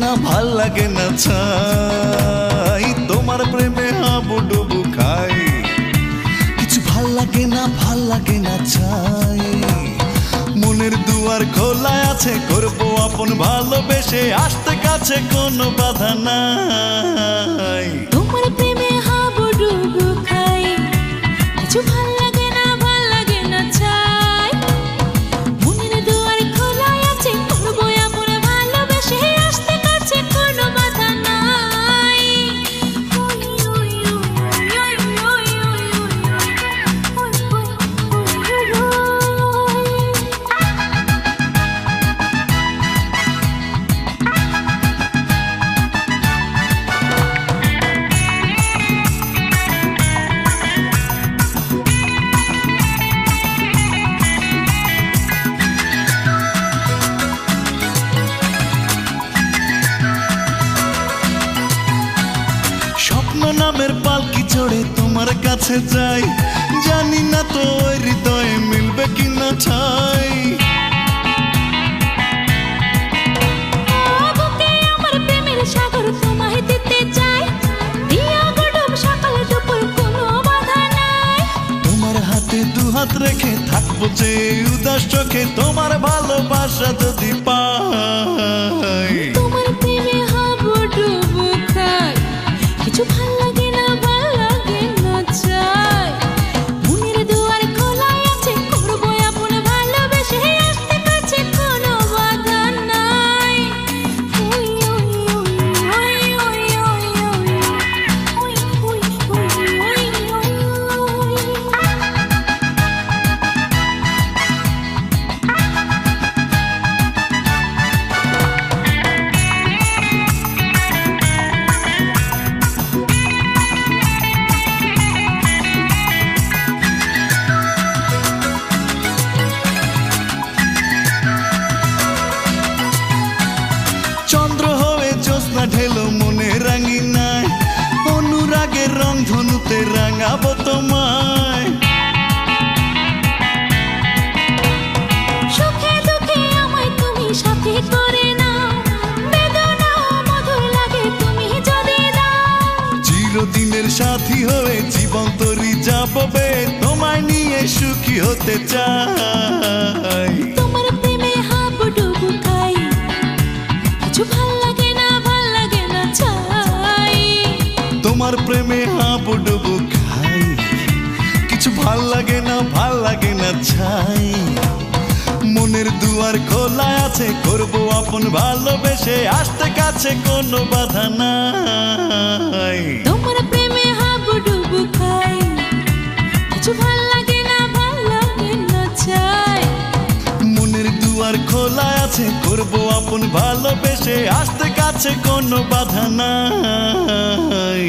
না ভাল লাগে না ছাই, তোমার প্রেমে হাবুডুবু খাই। কিছু ভাল লাগে না ছাই, মনের দুয়ার খোলা আছে, করবো আপন ভালোবেসে, আসতে কাছে কোনো বাধা নাই। তোমার প্রেমে হাবুডুবু খাই, কিছু ভাল লাগে না চাই, মনের দুয়ার খোলা আছে, করবো আপন ভালোবেসে, আসতে কাছে কোনো বাধা নাই। স্বপ্ন নামের পালকি চড়ে তোমার কাছে যাই, জানি না তো ওই হৃদয়ে মিলবে কিনা ঠাই। বুকে আমার প্রেমের সাগর তোমায় দিতে চাই, দিয়া গডব সকাল দুপুর কোনো বাধা নাই। তোমার হাতে দুহাত রেখে থাকবো যে উদাস চোখে, তোমার ভালোবাসা যদি পাই। তোমার প্রেমে হাবুডুবু খাই, কিছু ভাল লাগে না চাই, মনের দুয়ার খোলা আছে, করবো আপন ভালোবেসে, আসতে কাছে কোনো বাধা নাই। চন্দ্র হয়ে জ্যোৎস্না ঢেলো মনে রাঙিনায়, অনুরাগের রং ধনুতে রাঙাবো তোমায়। সুখে দুঃখে আমায় তুমি সাথী করে নাও, বেদনা মধুর লাগে তুমি যদি দাও। চিরদিনের সাথী হয়ে জীবন তরি যাবো বে, তোমায় নিয়ে সুখী হতে চাই। তোমার প্রেমে হাবুডুবু খাই, কিছু ভাল লাগে না চাই, তোমার প্রেমে হাবুডুবু খাই, কিছু ভাল লাগে না ছাই, মনের দুয়ার খোলা আছে, করবো আপন ভালোবেসে, আসতে কাছে কোনো বাধা নাই। তোমার প্রেমে হাবুডুবু খাই, কিছু ভাল লাগে না চাই, মনের দুয়ার খোলা আছে, করবো আপন ভালোবেসে, আসতে কাছে কোনো বাধা নাই।